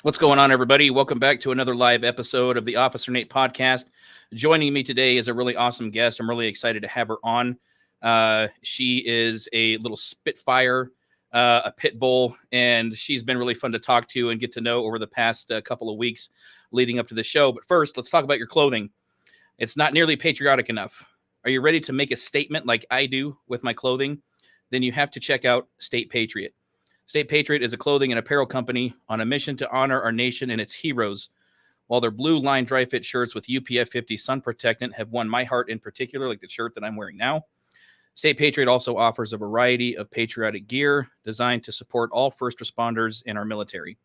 What's going on, everybody? Welcome back to another live episode of the Officer Nate podcast. Joining me today is a really awesome guest. I'm really excited to have her on. She is a little Spitfire, a pit bull, and she's been really fun to talk to and get to know over the past couple of weeks leading up to the show. But first, let's talk about your clothing. It's not nearly patriotic enough. Are you ready to make a statement like I do with my clothing? Then you have to check out State Patriot. State Patriot is a clothing and apparel company on a mission to honor our nation and its heroes. While their blue line dry fit shirts with UPF 50 sun protectant have won my heart in particular, like the shirt that I'm wearing now, State Patriot also offers a variety of patriotic gear designed to support all first responders in our military.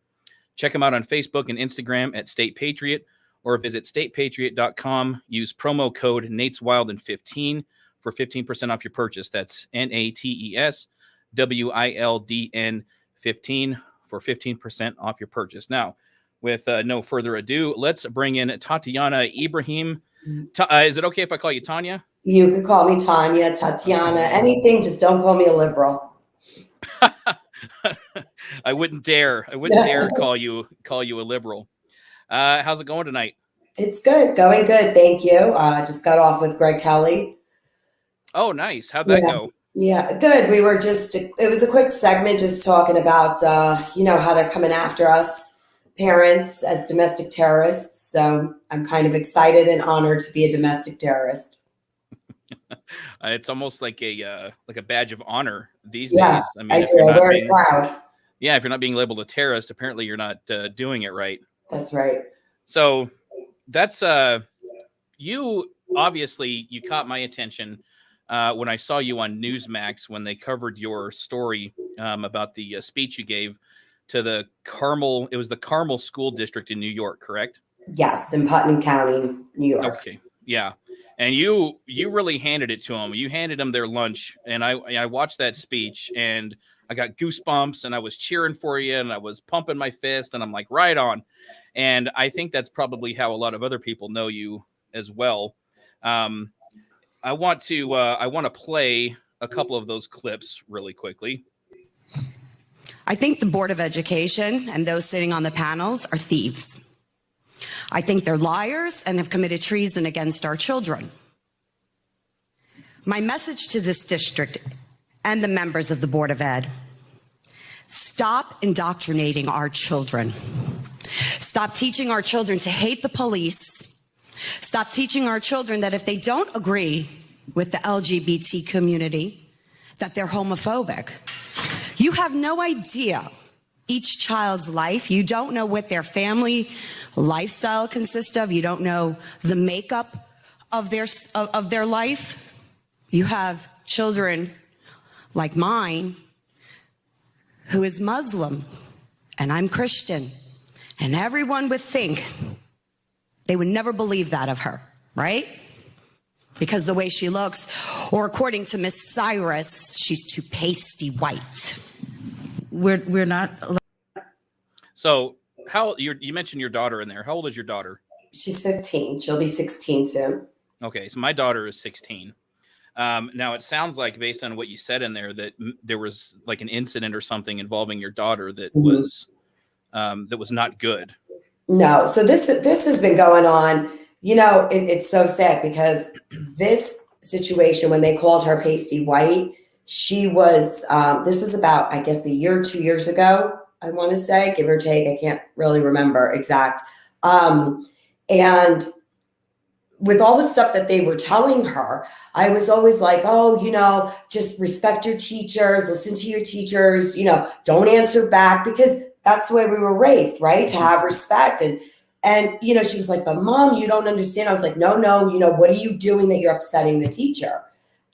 Check them out on Facebook and Instagram at State Patriot, or visit statepatriot.com. Use promo code NatesWildin15 for 15% off your purchase. That's NatesWildn 15 for 15% off your purchase. Now, with no further ado, let's bring in Tatian Ibrahim. Is it okay if I call you Tanya? You could call me Tanya, Tatiana, anything. Just don't call me a liberal. I wouldn't dare call you a liberal. How's it going tonight? It's good. Going good. Thank you. Just got off with Greg Kelly. Oh, nice. How'd that go? Yeah, good. We were it was a quick segment just talking about, how they're coming after us parents as domestic terrorists. So I'm kind of excited and honored to be a domestic terrorist. It's almost like a badge of honor these days. I mean, I do. I'm very proud. Yeah, if you're not being labeled a terrorist, apparently you're not doing it right. That's right. So that's you caught my attention when I saw you on Newsmax when they covered your story about the speech you gave to the Carmel. It was the Carmel School District in New York, correct? Yes, in Putnam County, New York. Okay, yeah. And you really handed it to them. You handed them their lunch, and I watched that speech, and I got goosebumps, and I was cheering for you, and I was pumping my fist, and I'm like, right on. And I think that's probably how a lot of other people know you as well. I want to play a couple of those clips really quickly. I think the Board of Education and those sitting on the panels are thieves. I think they're liars and have committed treason against our children. My message to this district and the members of the Board of Ed: stop indoctrinating our children. Stop teaching our children to hate the police. Stop teaching our children that if they don't agree with the LGBT community, that they're homophobic. You have no idea each child's life. You don't know what their family lifestyle consists of. You don't know the makeup of their life. You have children like mine who is Muslim, and I'm Christian, and everyone would think, they would never believe that of her, right? Because the way she looks, or according to Miss Cyrus, she's too pasty white. We're not. So you mentioned your daughter in there. How old is your daughter? She's 15. She'll be 16 soon. Okay, so my daughter is 16. Now it sounds like, based on what you said in there, that there was like an incident or something involving your daughter that was not good. No. So this has been going on. It's so sad because this situation, when they called her pasty white, she was, this was about, I guess, a year, 2 years ago, I want to say, give or take. I can't really remember exact. And with all the stuff that they were telling her, I was always like, oh, just respect your teachers, listen to your teachers, don't answer back, because that's the way we were raised, right? To have respect. And she was like, but Mom, you don't understand. I was like, no, what are you doing that you're upsetting the teacher?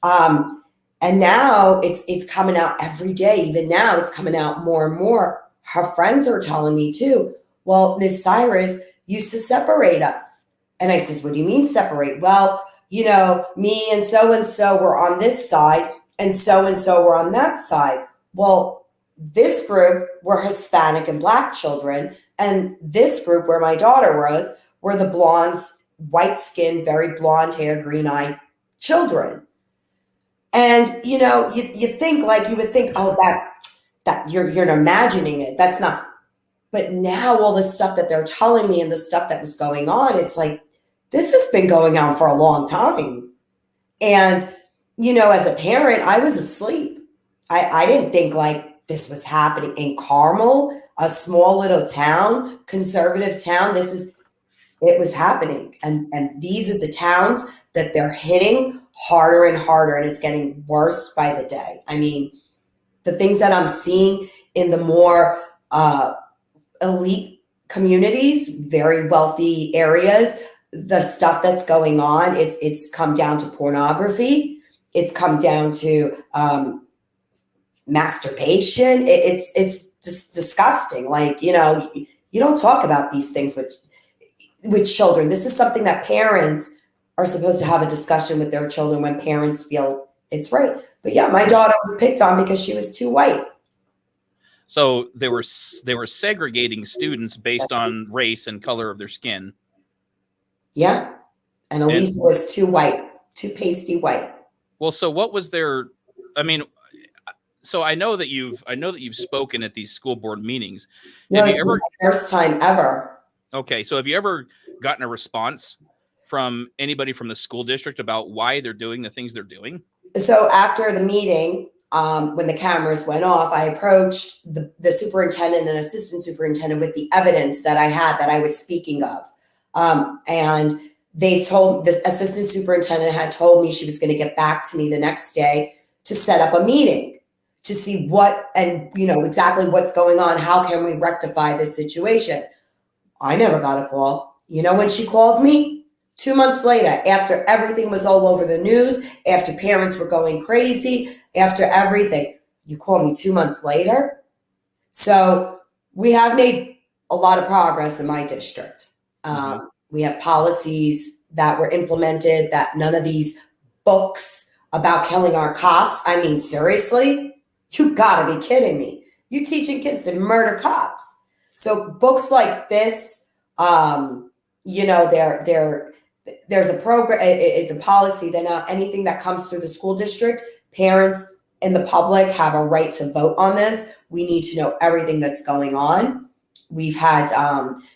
And now it's coming out every day. Even now it's coming out more and more. Her friends are telling me too, well, Miss Cyrus used to separate us. And I says, what do you mean separate? Well, me and so were on this side and so were on that side. Well, this group were Hispanic and Black children. And this group where my daughter was, were the blondes, white skin, very blonde hair, green eye children. And, you would think, oh, that you're imagining it. That's not. But now all the stuff that they're telling me and the stuff that was going on, it's like, this has been going on for a long time. And, you know, as a parent, I was asleep. I didn't think like this was happening in Carmel, a small little town, conservative town. It was happening. And these are the towns that they're hitting harder and harder, and it's getting worse by the day. I mean, the things that I'm seeing in the more elite communities, very wealthy areas, the stuff that's going on, it's come down to pornography. It's come down to masturbation. It's just disgusting. Like, you know, you don't talk about these things with children. This is something that parents are supposed to have a discussion with their children when parents feel it's right. But yeah, my daughter was picked on because she was too white. So they were segregating students based on race and color of their skin. Yeah. And Elisa was too white, too pasty white. Well, so what was their, I mean, so I know that you've spoken at these school board meetings. No, this was my first time ever. Okay. So have you ever gotten a response from anybody from the school district about why they're doing the things they're doing? So after the meeting, when the cameras went off, I approached the superintendent and assistant superintendent with the evidence that I had that I was speaking of. And this assistant superintendent had told me she was going to get back to me the next day to set up a meeting to see what, and you know, exactly what's going on. How can we rectify this situation? I never got a call. You know when she called me? 2 months later, after everything was all over the news, after parents were going crazy, after everything, you call me 2 months later? So we have made a lot of progress in my district. We have policies that were implemented, that none of these books about killing our cops. I mean, seriously, you gotta be kidding me. You teaching kids to murder cops. So books like this, you know, there's a program, it's a policy that now anything that comes through the school district, parents and the public have a right to vote on this. We need to know everything that's going on. We've had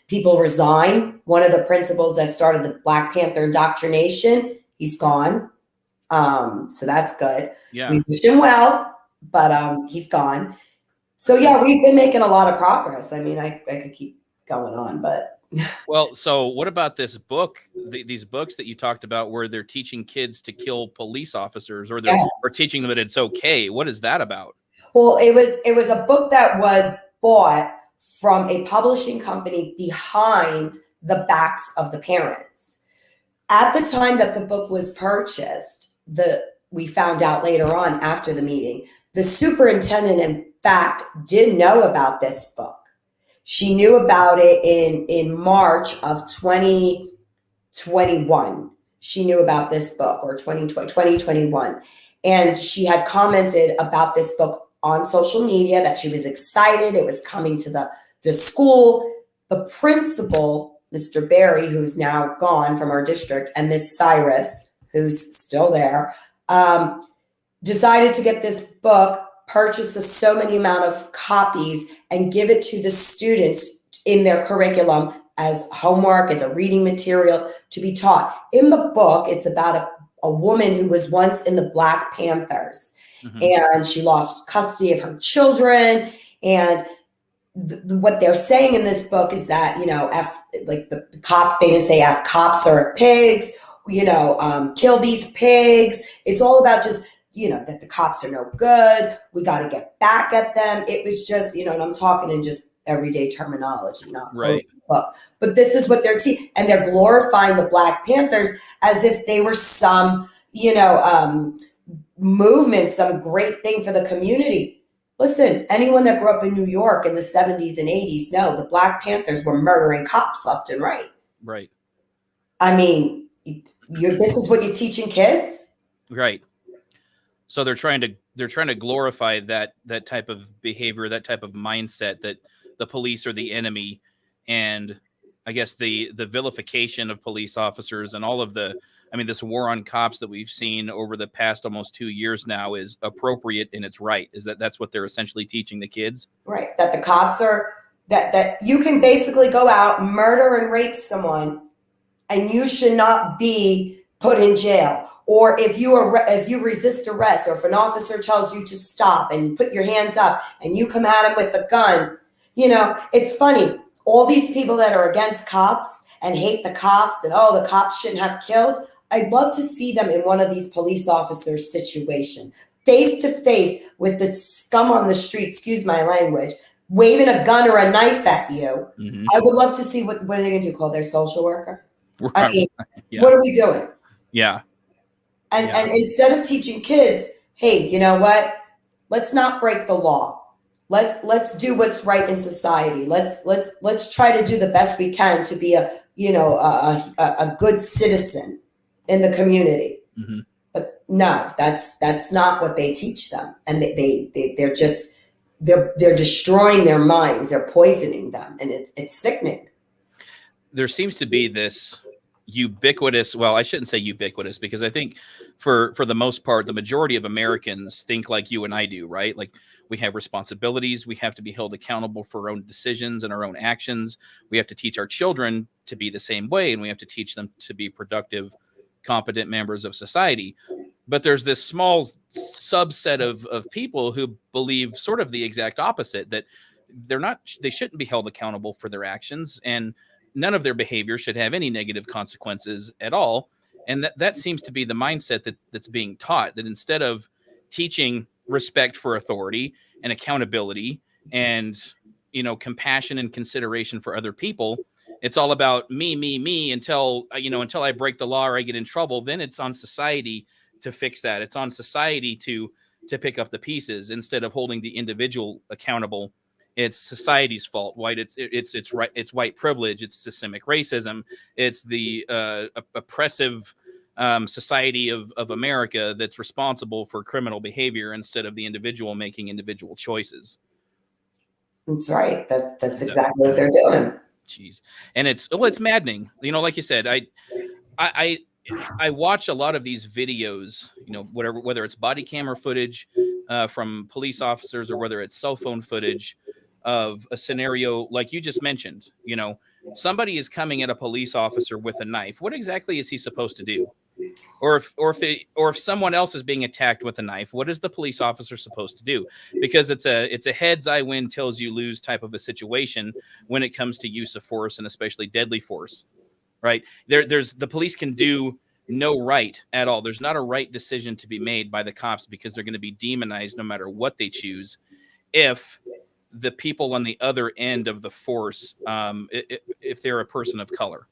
people resign. One of the principals that started the Black Panther indoctrination, he's gone. So that's good. Yeah. We wish him well, but he's gone. So yeah, we've been making a lot of progress. I mean, I could keep going on, but. Well, so what about this book, these books that you talked about where they're teaching kids to kill police officers, or or teaching them that it's okay? What is that about? Well, it was a book that was bought from a publishing company behind the backs of the parents. At the time that the book was purchased, we found out later on after the meeting, the superintendent, in fact, did know about this book. She knew about it in March of 2021. She knew about this book, or 2021. And she had commented about this book on social media, that she was excited. It was coming to the school. The principal, Mr. Barry, who's now gone from our district, and Miss Cyrus, who's still there, decided to get this book, purchase so many amount of copies, and give it to the students in their curriculum as homework, as a reading material to be taught. In the book, it's about a woman who was once in the Black Panthers, and she lost custody of her children. And what they're saying in this book is that, you know, the cop, they didn't say F cops are pigs, you know, kill these pigs. It's all about just, you know, that the cops are no good. We got to get back at them. It was just, you know, and I'm talking in just everyday terminology, not right. Book. But this is what they're teaching, and they're glorifying the Black Panthers as if they were some, you know, movement, some great thing for the community. Listen, anyone that grew up in New York in the 70s and 80s, know the Black Panthers were murdering cops left and right. Right. I mean, this is what you're teaching kids? Right. So they're trying to glorify that type of behavior, that type of mindset, that the police are the enemy, and I guess the vilification of police officers and all of this war on cops that we've seen over the past almost 2 years now is appropriate and it's right. That's what they're essentially teaching the kids? Right. That the cops are that you can basically go out, murder and rape someone, and you should not be put in jail. Or if you resist arrest, or if an officer tells you to stop and put your hands up and you come at him with a gun, it's funny. All these people that are against cops and hate the cops and, oh, the cops shouldn't have killed, I'd love to see them in one of these police officers' situation, face to face with the scum on the street, excuse my language, waving a gun or a knife at you. Mm-hmm. I would love to see what are they going to do? Call their social worker? I mean, yeah. What are we doing? Yeah. And instead of teaching kids, hey, you know what? Let's not break the law. Let's do what's right in society. Let's try to do the best we can to be a good citizen in the community. Mm-hmm. But no, that's not what they teach them, and they're destroying their minds. They're poisoning them, and it's sickening. There seems to be this ubiquitous, well, I shouldn't say ubiquitous, because I think for the most part, the majority of Americans think like you and I do, right? Like, we have responsibilities. We have to be held accountable for our own decisions and our own actions. We have to teach our children to be the same way, and we have to teach them to be productive, competent members of society. But there's this small subset of people who believe sort of the exact opposite, that they shouldn't be held accountable for their actions, and none of their behavior should have any negative consequences at all. And that seems to be the mindset that's being taught, that instead of teaching respect for authority and accountability and, compassion and consideration for other people, it's all about me until I break the law or I get in trouble. Then it's on society to fix that. It's on society to pick up the pieces instead of holding the individual accountable. It's society's fault. It's white privilege. It's systemic racism. It's the oppressive society of America that's responsible for criminal behavior instead of the individual making individual choices. That's right. That's exactly what they're doing. Jeez, and it's maddening. Like you said, I watch a lot of these videos. Whether it's body camera footage from police officers or whether it's cell phone footage of a scenario like you just mentioned. Somebody is coming at a police officer with a knife. What exactly is he supposed to do? Or if someone else is being attacked with a knife, what is the police officer supposed to do? Because it's a heads I win, tails you lose type of a situation when it comes to use of force, and especially deadly force. Right? There's the police can do no right at all. There's not a right decision to be made by the cops, because they're going to be demonized no matter what they choose. If the people on the other end of the force, if they're a person of color.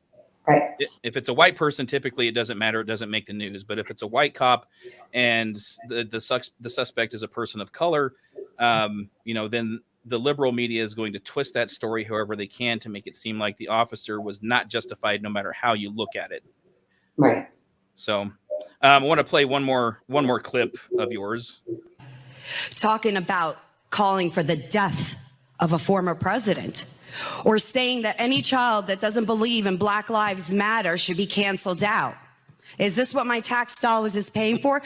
Right. If it's a white person, typically it doesn't matter. It doesn't make the news. But if it's a white cop and the suspect is a person of color, then the liberal media is going to twist that story however they can to make it seem like the officer was not justified, no matter how you look at it. Right. So I want to play one more clip of yours. Talking about calling for the death of a former president, or saying that any child that doesn't believe in Black Lives Matter should be canceled out. Is this what my tax dollars is paying for?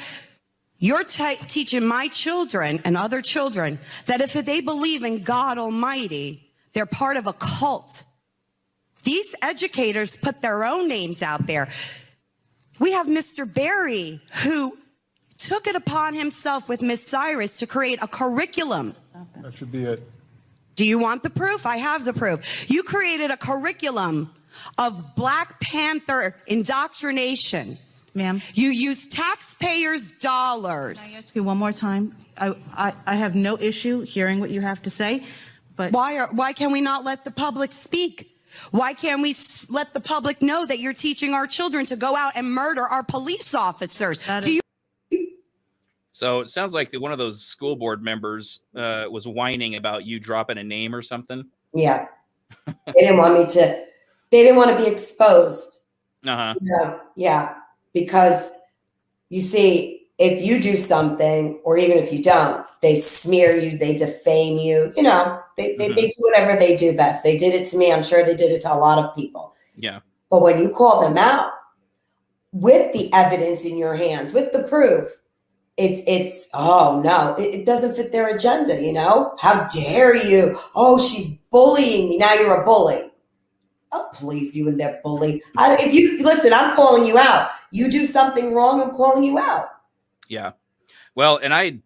You're teaching my children and other children that if they believe in God Almighty, they're part of a cult. These educators put their own names out there. We have Mr. Barry, who took it upon himself with Miss Cyrus to create a curriculum. That should be it. Do you want the proof? I have the proof. You created a curriculum of Black Panther indoctrination. Ma'am, You use taxpayers' dollars. can I ask you one more time? I have no issue hearing what you have to say, but Why can we not let the public speak? Why can't we let the public know that you're teaching our children to go out and murder our police officers? So it sounds like one of those school board members was whining about you dropping a name or something. Yeah. They didn't want to be exposed. Uh-huh. Yeah. Because you see, if you do something, or even if you don't, they smear you, they defame you, they do whatever they do best. They did it to me. I'm sure they did it to a lot of people. Yeah. But when you call them out with the evidence in your hands, with the proof, it's oh no, it doesn't fit their agenda. How dare you? Oh, she's bullying me. Now you're a bully. I'll please you and that bully. If you listen, I'm calling you out. You do something wrong, I'm calling you out. Yeah. Well, and I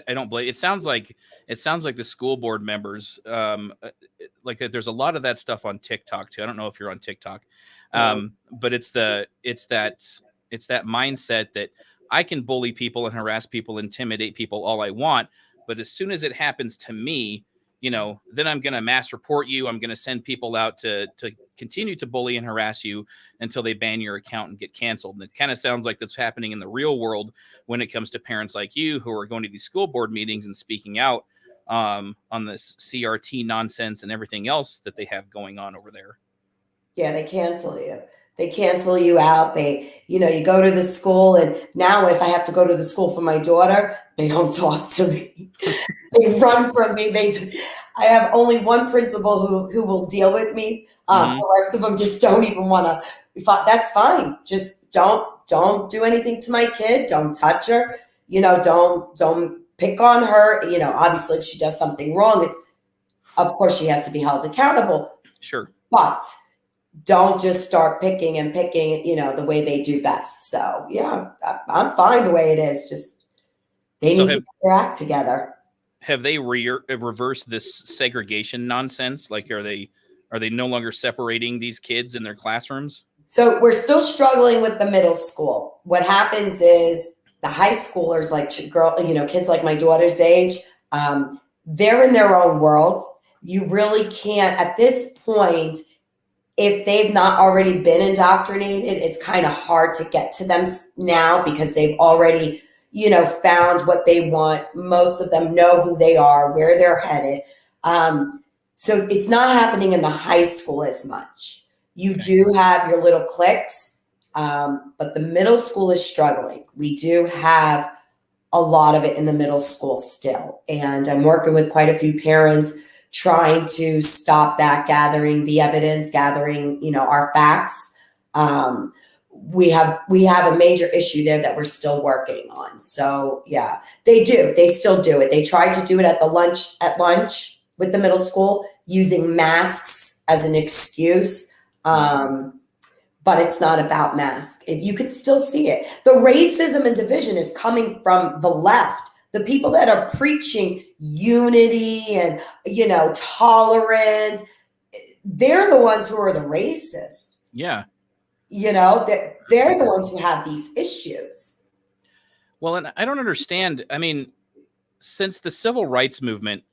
don't blame. It sounds like the school board members, like there's a lot of that stuff on TikTok too. I don't know if you're on TikTok, but it's that mindset that I can bully people and harass people, intimidate people all I want, but as soon as it happens to me, then I'm going to mass report you. I'm going to send people out to continue to bully and harass you until they ban your account and get canceled. And it kind of sounds like that's happening in the real world when it comes to parents like you who are going to these school board meetings and speaking out on this CRT nonsense and everything else that they have going on over there. Yeah, they cancel you. They cancel you out. You go to the school, and now if I have to go to the school for my daughter, they don't talk to me. They run from me. I have only one principal who will deal with me. The rest of them just don't even want to. That's fine. Just don't do anything to my kid. Don't touch her. Don't pick on her. Obviously, if she does something wrong, of course she has to be held accountable. Sure, but don't just start picking the way they do best. So yeah, I'm fine the way it is. Just they need to get their act together. Have they reversed this segregation nonsense? Like, are they no longer separating these kids in their classrooms? So we're still struggling with the middle school. What happens is the high schoolers, like kids like my daughter's age, they're in their own world. You really can't at this point. If they've not already been indoctrinated, it's kind of hard to get to them now because they've already, found what they want. Most of them know who they are, where they're headed. So it's not happening in the high school as much. You do have your little cliques, but the middle school is struggling. We do have a lot of it in the middle school still. And I'm working with quite a few parents trying to stop that, gathering the evidence, gathering, our facts. We have a major issue there that we're still working on. So yeah, they still do it. They tried to do it at lunch with the middle school using masks as an excuse. But it's not about masks. You could still see it. The racism and division is coming from the left. The people that are preaching unity and, tolerance, they're the ones who are the racist. Yeah. They're the ones who have these issues. Well, and I don't understand. I mean, since the civil rights movement,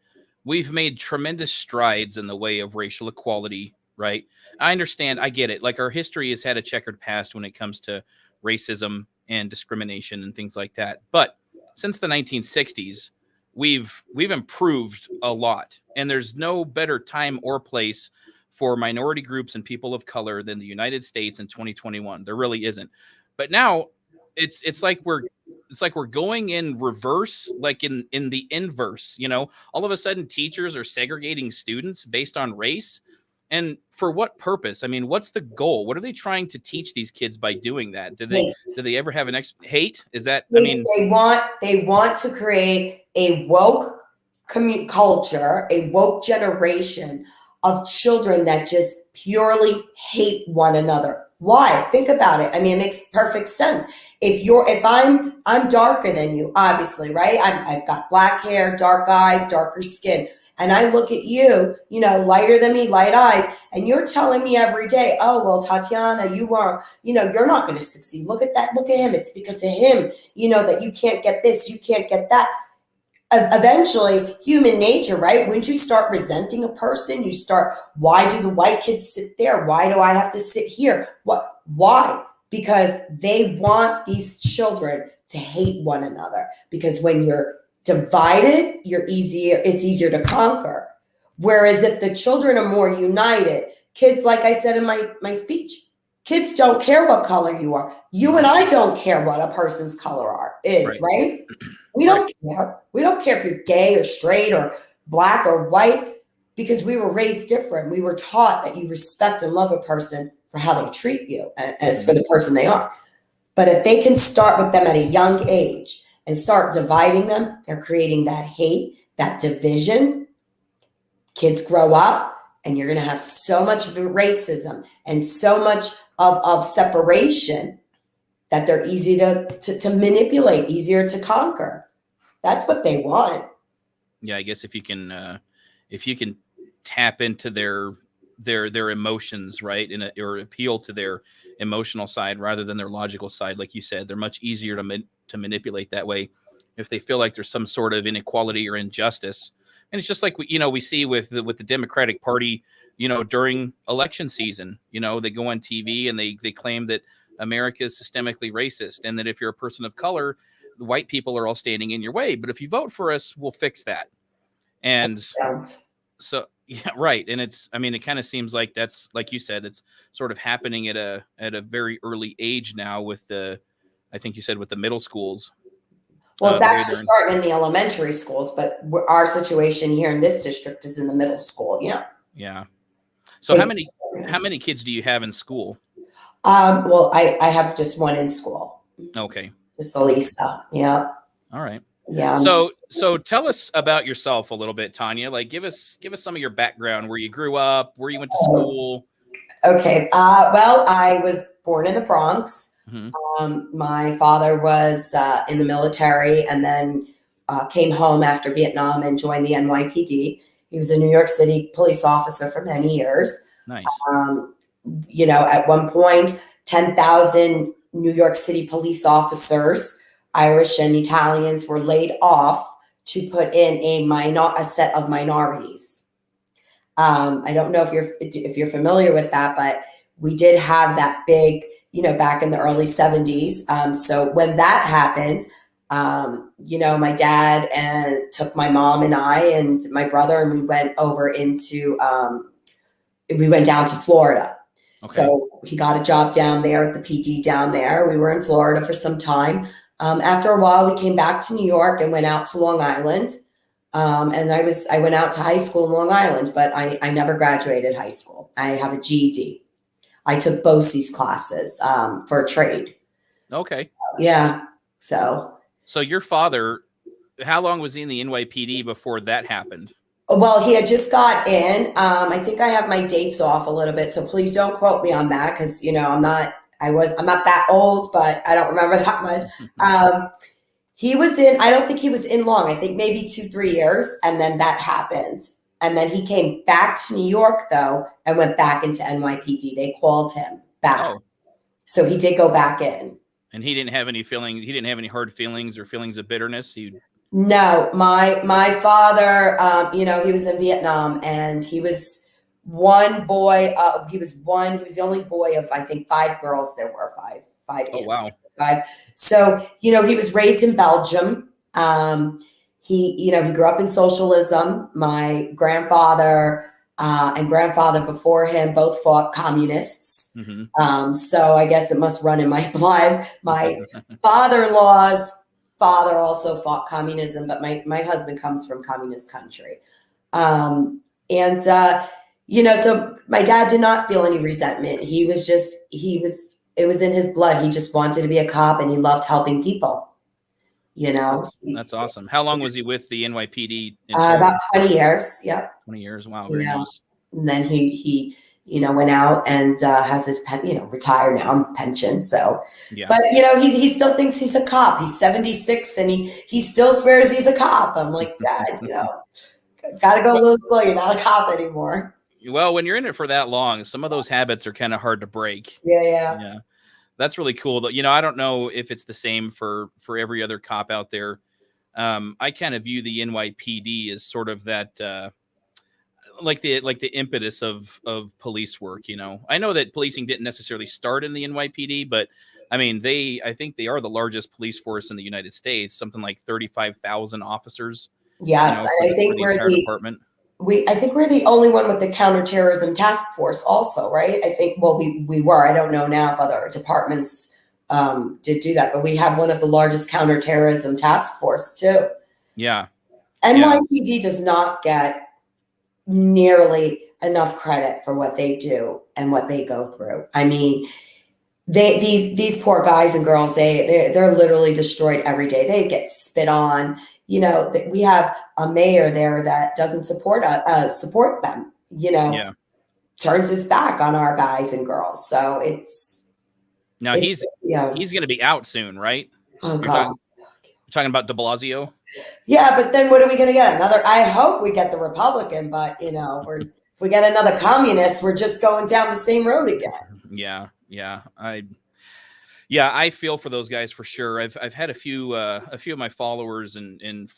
we've made tremendous strides in the way of racial equality, right? I understand. I get it. Like, our history has had a checkered past when it comes to racism and discrimination and things like that. But since the 1960s, we've improved a lot, and there's no better time or place for minority groups and people of color than the United States in 2021. There really isn't. But now it's like we're going in reverse, like in the inverse. All of a sudden teachers are segregating students based on race. And for what purpose? I mean, what's the goal? What are they trying to teach these kids by doing that? Do they ever have hate? Is that, they want to create a woke culture, a woke generation of children that just purely hate one another. Why? Think about it. I mean, it makes perfect sense. If I'm darker than you, obviously, right? I've got black hair, dark eyes, darker skin. And I look at you, lighter than me, light eyes, and you're telling me every day, oh, well, Tatiana, you're not going to succeed. Look at that. Look at him. It's because of him, that you can't get this, you can't get that. Eventually, human nature, right? Once you start resenting a person, why do the white kids sit there? Why do I have to sit here? Why? Because they want these children to hate one another. Because when you're divided, it's easier to conquer. Whereas if the children are more united, kids, like I said in my speech, kids don't care what color you are. You and I don't care what a person's color is, right? We don't care. We don't care if you're gay or straight or black or white, because we were raised different. We were taught that you respect and love a person for how they treat you as for the person they are. But if they can start with them at a young age and start dividing them, they're creating that hate, that division. Kids grow up and you're going to have so much of racism and so much of separation that they're easy to manipulate, easier to conquer. That's what they want. Yeah, I guess if you can tap into their emotions, right, or appeal to their emotional side rather than their logical side, like you said, they're much easier to manipulate that way if they feel like there's some sort of inequality or injustice. And it's just like we see with the Democratic Party, during election season, they go on TV and they claim that America is systemically racist, and that if you're a person of color, the white people are all standing in your way. But if you vote for us, we'll fix that. And so, yeah, right. And it kind of seems like that's, like you said, it's sort of happening at a very early age now with I think you said with the middle schools. Well, it's actually starting in the elementary schools, but our situation here in this district is in the middle school. Yeah. Yeah. So how many kids do you have in school? Well, I have just one in school. Okay. Just Elisa. Yeah. All right. Yeah. So tell us about yourself a little bit, Tanya. Like, give us some of your background, where you grew up, where you went to school. Okay. Well, I was born in the Bronx. Mm-hmm. My father was in the military and then came home after Vietnam and joined the NYPD. He was a New York City police officer for many years. Nice. At one point, 10,000 New York City police officers, Irish and Italians, were laid off to put in a set of minorities. I don't know if you're familiar with that, but we did have that big, back in the early 70s. So when that happened, my dad took my mom and I and my brother, and we went down to Florida. Okay. So he got a job down there at the PD down there. We were in Florida for some time. After a while, we came back to New York and went out to Long Island. And I went out to high school in Long Island, but I never graduated high school. I have a GED. I took BOCES classes for a trade. Okay. Yeah. So your father, how long was he in the NYPD before that happened? Well, he had just got in. I think I have my dates off a little bit, so please don't quote me on that because I'm not that old, but I don't remember that much. He was in. I don't think he was in long. I think maybe 2-3 years, and then that happened. And then he came back to New York though, and went back into NYPD. They called him back, so he did go back in. And he didn't have any feeling. He didn't have any hard feelings or feelings of bitterness. No, my father, he was in Vietnam, and he was one boy. He was the only boy of, I think, 5 girls. There were five. Oh, wow. 5. So, he was raised in Belgium. He grew up in socialism. My grandfather and grandfather before him both fought communists. Mm-hmm. So I guess it must run in my blood. My father-in-law's father also fought communism, but my husband comes from communist country. So my dad did not feel any resentment. It was in his blood. He just wanted to be a cop, and he loved helping people, That's awesome. How long was he with the NYPD? About 20 years. Yeah. 20 years. Wow. Very nice. And then he went out and has his retired now on pension. So, yeah. But he still thinks he's a cop. He's 76 and he still swears he's a cop. I'm like, Dad, gotta go a little slow. You're not a cop anymore. Well, when you're in it for that long, some of those habits are kind of hard to break. Yeah. That's really cool. But I don't know if it's the same for every other cop out there. I kind of view the NYPD as sort of that. Like the impetus of police work, I know that policing didn't necessarily start in the NYPD, but I think they are the largest police force in the United States, something like 35,000 officers. Yes. And I think we're the only one with the counterterrorism task force also, right? I think, well, we were, I don't know now if other departments did do that, but we have one of the largest counterterrorism task force too. Yeah. NYPD does not get nearly enough credit for what they do and what they go through. I mean, these poor guys and girls, they're literally destroyed every day. They get spit on, you know, we have a mayor there that doesn't support them, you know, Yeah. turns his back on our guys and girls. So Now he's you know, going to be out soon, right? oh You're God. talking about de Blasio? Yeah, but then what are we going to get? I hope we get the Republican, but you know, if we get another communist, we're just going down the same road again. Yeah. I feel for those guys for sure. I've had a few of my followers and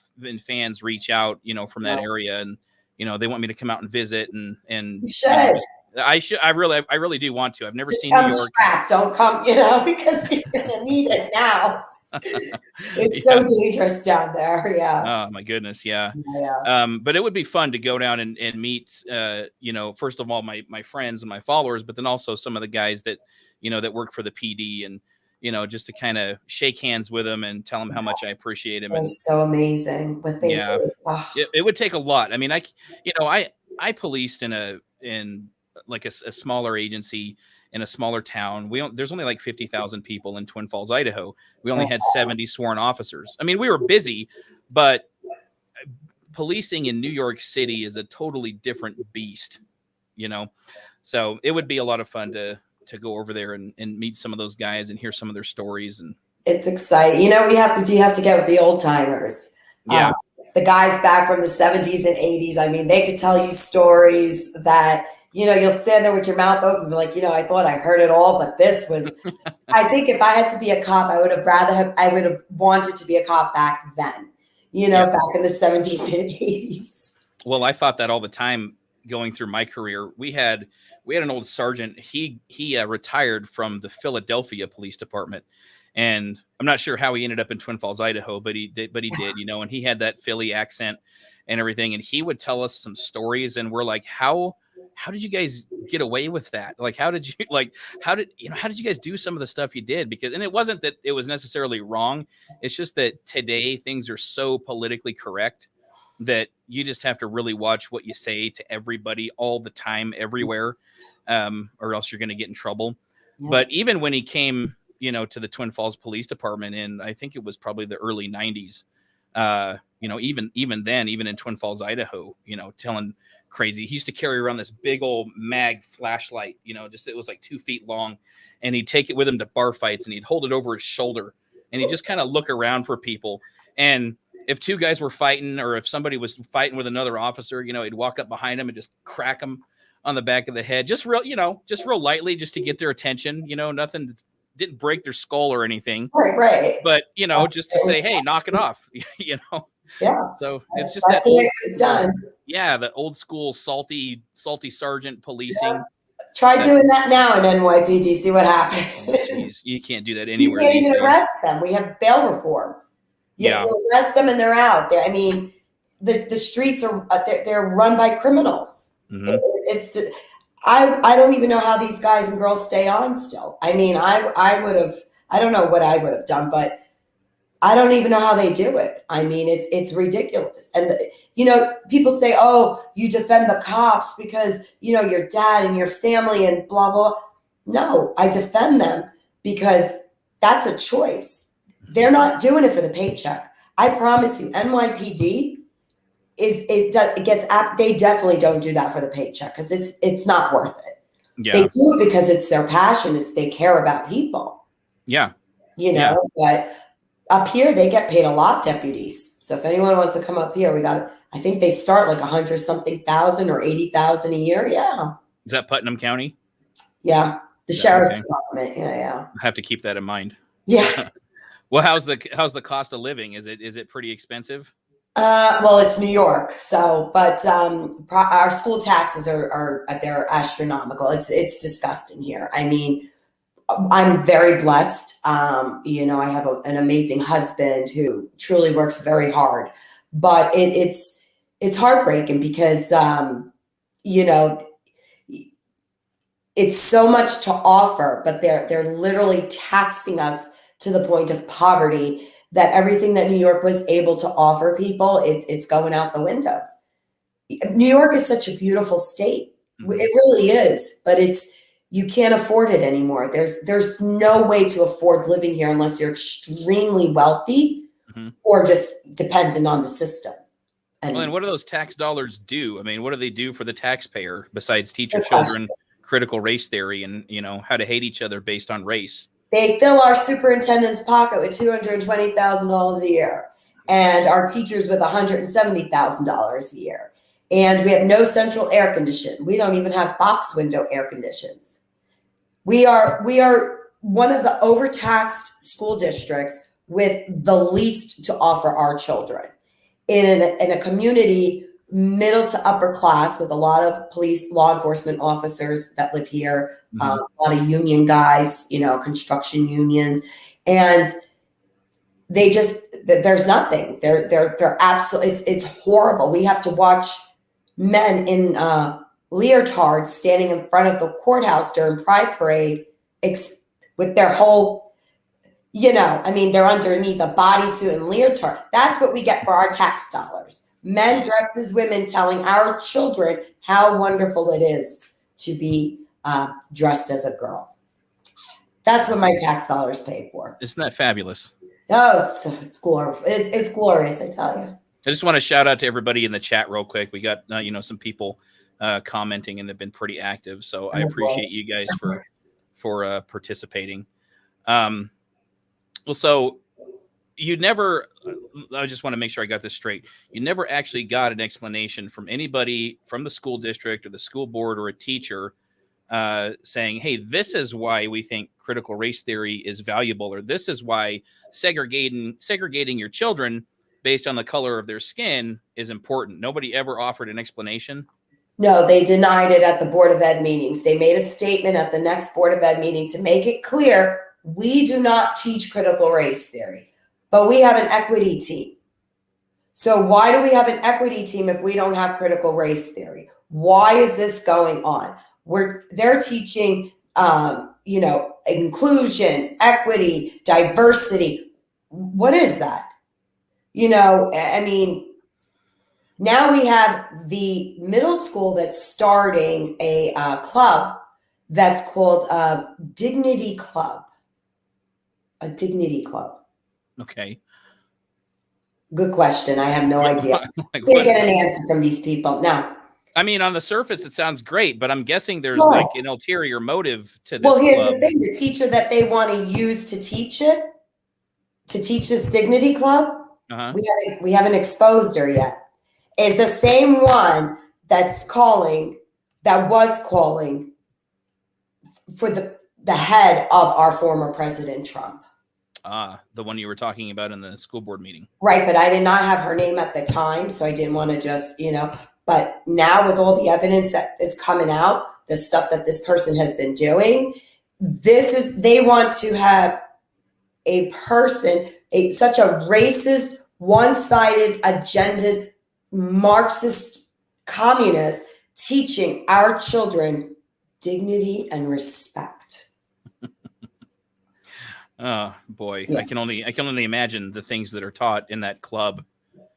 fans reach out, you know, from that area, and you know, they want me to come out and visit, and You should. I really do want to. I've never Just seen come New York. strapped. Don't come, you know, because you're gonna need it now. It's so dangerous down there. Yeah. Oh my goodness. Yeah. Yeah. But it would be fun to go down and meet, you know, first of all, my friends and my followers, but then also some of the guys that, you know, that work for the PD, and, you know, just to kind of shake hands with them and tell them how much I appreciate them. They're so amazing what they do. Oh. It would take a lot. I mean, I policed in like a smaller agency in a smaller town. There's only like 50,000 people in Twin Falls, Idaho. We only had 70 sworn officers. I mean, we were busy, but policing in New York City is a totally different beast, you know? So it would be a lot of fun to go over there and meet some of those guys and hear some of their stories. And it's exciting. You know, you have to get with the old timers. Yeah. The guys back from the 70s and 80s. I mean, they could tell you stories that, you know, you'll stand there with your mouth open and be like, you know, I thought I heard it all, but this was, I think if I had to be a cop, I would have wanted to be a cop back then, you know, back in the 70s and 80s. Well, I thought that all the time going through my career. We had an old sergeant. He retired from the Philadelphia Police Department, and I'm not sure how he ended up in Twin Falls, Idaho, but he did, you know, and he had that Philly accent and everything. And he would tell us some stories, and we're like, how did you guys get away with that? Like, how did you guys do some of the stuff you did? Because, and it wasn't that it was necessarily wrong. It's just that today things are so politically correct that you just have to really watch what you say to everybody all the time, everywhere, or else you're going to get in trouble. Yeah. But even when he came, you know, to the Twin Falls Police Department in, I think it was probably the early 90s, you know, even then, even in Twin Falls, Idaho, you know, telling crazy. He used to carry around this big old mag flashlight, you know, it was like 2 feet long, and he'd take it with him to bar fights, and he'd hold it over his shoulder, and he'd just kind of look around for people. And if two guys were fighting, or if somebody was fighting with another officer, you know, he'd walk up behind him and just crack them on the back of the head, just real lightly, just to get their attention, you know, nothing, didn't break their skull or anything. Right. But, you know, just to say, hey, knock it off, you know? Yeah. So it's just that's the way it was done. Yeah. The old school salty sergeant policing. Yeah. Try doing that now in NYPD, see what happens. Geez, you can't do that anywhere. You can't even arrest them. We have bail reform. You arrest them and they're out. I mean, the streets are they're run by criminals. Mm-hmm. I don't even know how these guys and girls stay on still. I mean, I don't know what I would have done, but I don't even know how they do it. I mean, it's ridiculous. And you know, people say, "Oh, you defend the cops because, you know, your dad and your family and blah blah." No, I defend them because that's a choice. They're not doing it for the paycheck. I promise you, NYPD they definitely don't do that for the paycheck, because it's not worth it. Yeah. They do it because it's their passion, is they care about people. Yeah. You know, but up here they get paid a lot, deputies. So if anyone wants to come up here, I think they start like 100-something thousand or 80,000 a year. Yeah. Is that Putnam County? Yeah. The sheriff's department. Yeah. I have to keep that in mind. Yeah. Well, how's the cost of living? Is it pretty expensive? Well, it's New York, so, but our school taxes they're astronomical. It's disgusting here. I mean, I'm very blessed. You know, I have an amazing husband who truly works very hard, but it's heartbreaking because you know, it's so much to offer, but they're literally taxing us to the point of poverty, that everything that New York was able to offer people, it's going out the windows. New York is such a beautiful state. Mm-hmm. It really is, but you can't afford it anymore. There's no way to afford living here unless you're extremely wealthy or just dependent on the system. And what do those tax dollars do? I mean, what do they do for the taxpayer besides teach your Good question. children critical race theory and, how to hate each other based on race? They fill our superintendent's pocket with $220,000 a year, and our teachers with $170,000 a year. And we have no central air condition. We don't even have box window air conditions. We are one of the overtaxed school districts with the least to offer our children. In a community middle to upper class with a lot of police, law enforcement officers that live here, a lot of union guys, construction unions, and there's nothing. They're absolutely, it's horrible. We have to watch men in leotards standing in front of the courthouse during Pride Parade with their whole, they're underneath a bodysuit and leotard. That's what we get for our tax dollars. Men dressed as women telling our children how wonderful it is to be dressed as a girl. That's what my tax dollars pay for. Isn't that fabulous? Oh, it's glorious. It's glorious, I tell you. I just want to shout out to everybody in the chat real quick. We got, some people commenting and they've been pretty active. So I appreciate you guys for participating. So you never, I just want to make sure I got this straight. You never actually got an explanation from anybody from the school district or the school board or a teacher saying, hey, this is why we think critical race theory is valuable, or this is why segregating your children based on the color of their skin is important. Nobody ever offered an explanation. No, they denied it at the Board of Ed meetings. They made a statement at the next Board of Ed meeting to make it clear, we do not teach critical race theory, but we have an equity team. So why do we have an equity team if we don't have critical race theory? Why is this going on? They're teaching, inclusion, equity, diversity. What is that? Now we have the middle school that's starting a club that's called a Dignity Club. A Dignity Club. Okay. Good question. I have no idea. Can't get an answer from these people. No. I mean, on the surface, it sounds great, but I'm guessing there's like an ulterior motive to this. Well, here's club. the thing. The teacher that they want to use to teach this Dignity Club, we haven't exposed her yet, is the same one that was calling for the head of our former President Trump. The one you were talking about in the school board meeting. Right, but I did not have her name at the time, so I didn't want to just, but now with all the evidence that is coming out, the stuff that this person has been doing, they want to have a person, such a racist, one-sided, agendaed, Marxist communist teaching our children dignity and respect. Oh boy, yeah. I can only imagine the things that are taught in that club.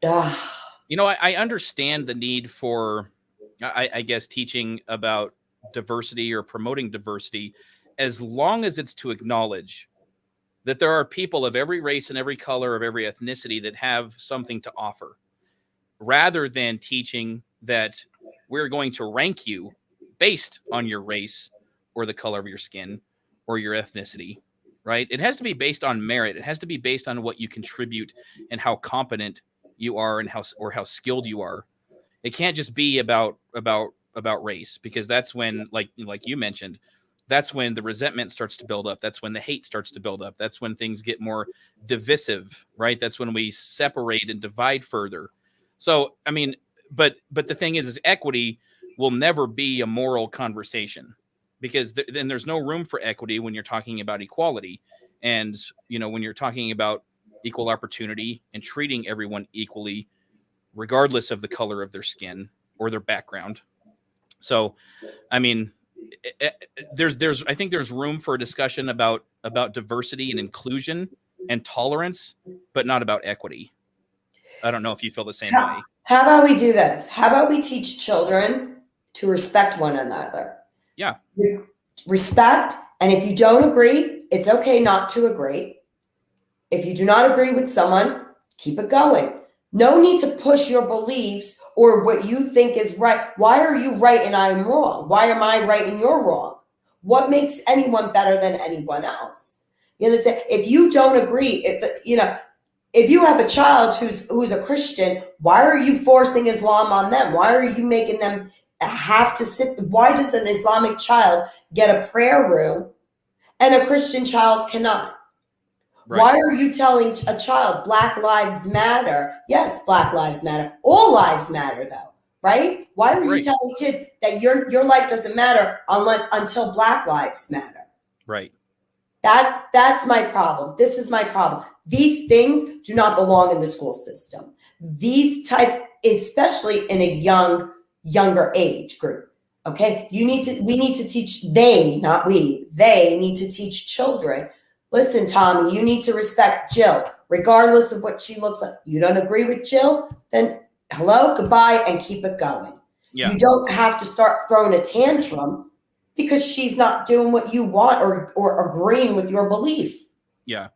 I understand the need for, I guess, teaching about diversity or promoting diversity, as long as it's to acknowledge that there are people of every race and every color, of every ethnicity, that have something to offer, rather than teaching that we're going to rank you based on your race or the color of your skin or your ethnicity. Right? It has to be based on merit. It has to be based on what you contribute and how competent you are and how skilled you are. It can't just be about race, because that's when, like you mentioned, that's when the resentment starts to build up. That's when the hate starts to build up. That's when things get more divisive, right? That's when we separate and divide further. So, I mean, but the thing is equity will never be a moral conversation, because then there's no room for equity when you're talking about equality. And, when you're talking about equal opportunity and treating everyone equally, regardless of the color of their skin or their background. So, I mean, I think there's room for a discussion about diversity and inclusion and tolerance, but not about equity. I don't know if you feel the same way. How about we do this? How about we teach children to respect one another? Yeah. Respect. And if you don't agree, it's okay not to agree. If you do not agree with someone, Keep it going. No need to push your beliefs or what you think is right. Why are you right and I'm wrong? Why am I right and you're wrong? What makes anyone better than anyone else? You understand? If you don't agree, if you have a child who's a Christian, why are you forcing Islam on them? Why are you making them have to sit? Why does an Islamic child get a prayer room and a Christian child cannot? Right. Why are you telling a child Black Lives Matter? Yes, Black Lives Matter. All lives matter, though, right? Why are you telling kids that your life doesn't matter until Black Lives Matter? Right. That's my problem. This is my problem. These things do not belong in the school system. These types, especially in a younger age group. Okay, we need to teach. Not we. They need to teach children. Listen, Tommy, you need to respect Jill, regardless of what she looks like. You don't agree with Jill? Then hello, goodbye, and keep it going. Yeah. You don't have to start throwing a tantrum because she's not doing what you want or agreeing with your belief. Yeah.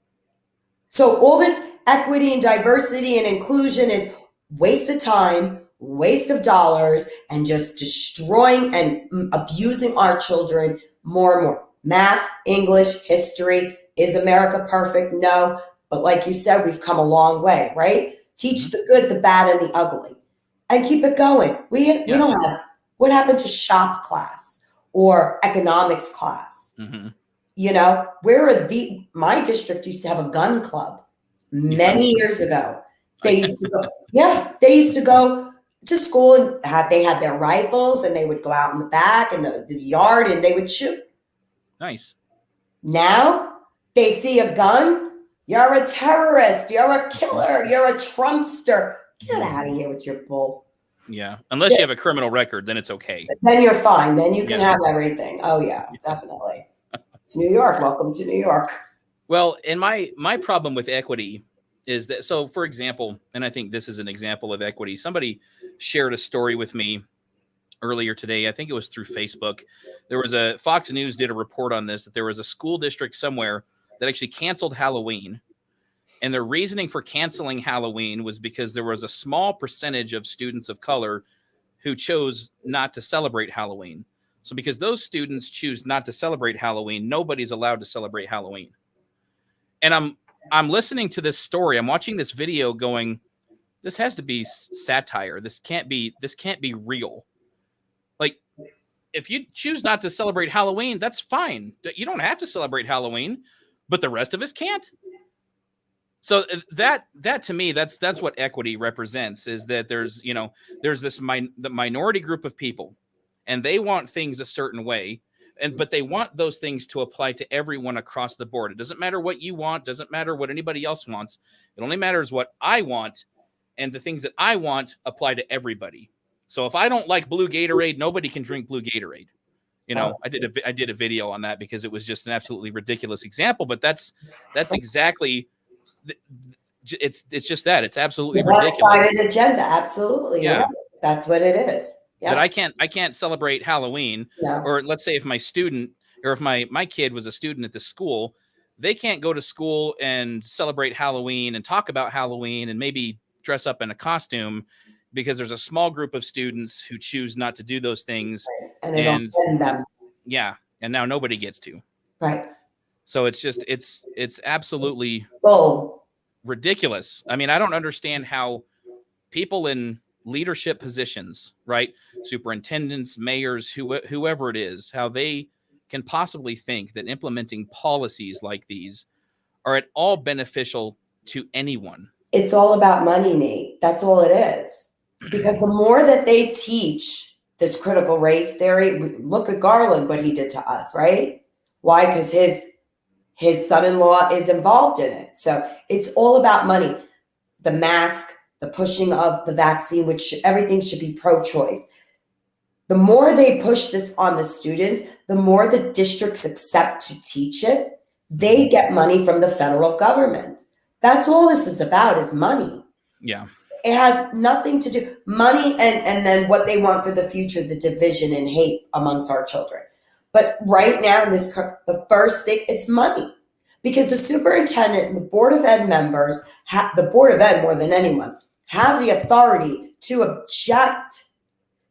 So all this equity and diversity and inclusion is waste of time, waste of dollars, and just destroying and abusing our children more and more. Math, English, history. Is America perfect? No. But like you said, we've come a long way, right? Teach the good, the bad, and the ugly. And keep it going. We don't have, what happened to shop class or economics class? Mm-hmm. You know, my district used to have a gun club many years ago. They used to go to school and they had their rifles and they would go out in the back in the yard and they would shoot. Nice. Now they see a gun. You're a terrorist. You're a killer. You're a Trumpster. Get out of here with your bull. Yeah. Unless you have a criminal record, then it's okay. Then you're fine. Then you can have everything. Oh, yeah, definitely. It's New York. Welcome to New York. Well, and my problem with equity is that, so for example, and I think this is an example of equity, somebody shared a story with me earlier today. I think it was through Facebook. There was Fox News did a report on this, that there was a school district somewhere that actually canceled Halloween. And their reasoning for canceling Halloween was because there was a small percentage of students of color who chose not to celebrate Halloween. So because those students choose not to celebrate Halloween, nobody's allowed to celebrate Halloween. And I'm listening to this story. I'm watching this video going, this has to be satire. This can't be real. Like, if you choose not to celebrate Halloween, that's fine. You don't have to celebrate Halloween, but the rest of us can't. So that to me, that's what equity represents, is that there's this the minority group of people, and they want things a certain way, but they want those things to apply to everyone across the board. It doesn't matter what you want, doesn't matter what anybody else wants. It only matters what I want, and the things that I want apply to everybody. So if I don't like blue Gatorade, nobody can drink blue Gatorade. You know, I did a video on that because it was just an absolutely ridiculous example, but that's exactly, it's just that. It's absolutely ridiculous. One-sided agenda, absolutely. Yeah. Right. That's what it is. Yeah. But I can't celebrate Halloween. No. Or let's say if my student, or if my kid was a student at the school, they can't go to school and celebrate Halloween and talk about Halloween and maybe dress up in a costume, because there's a small group of students who choose not to do those things. Right. And offend them. Yeah. And now nobody gets to. Right. So it's just, it's absolutely ridiculous. I mean, I don't understand how people in leadership positions, right? Superintendents, mayors, whoever it is, how they can possibly think that implementing policies like these are at all beneficial to anyone. It's all about money, Nate. That's all it is. Because the more that they teach this critical race theory, look at Garland, what he did to us, right? Why? Because his son-in-law is involved in it. So it's all about money. The mask, the pushing of the vaccine, which everything should be pro-choice. The more they push this on the students, the more the districts accept to teach it. They get money from the federal government. That's all this is about, is money. Yeah. It has nothing to do, money and then what they want for the future, the division and hate amongst our children. But right now, the first thing, it's money. because the superintendent and the Board of Ed members, the Board of Ed more than anyone, have the authority to object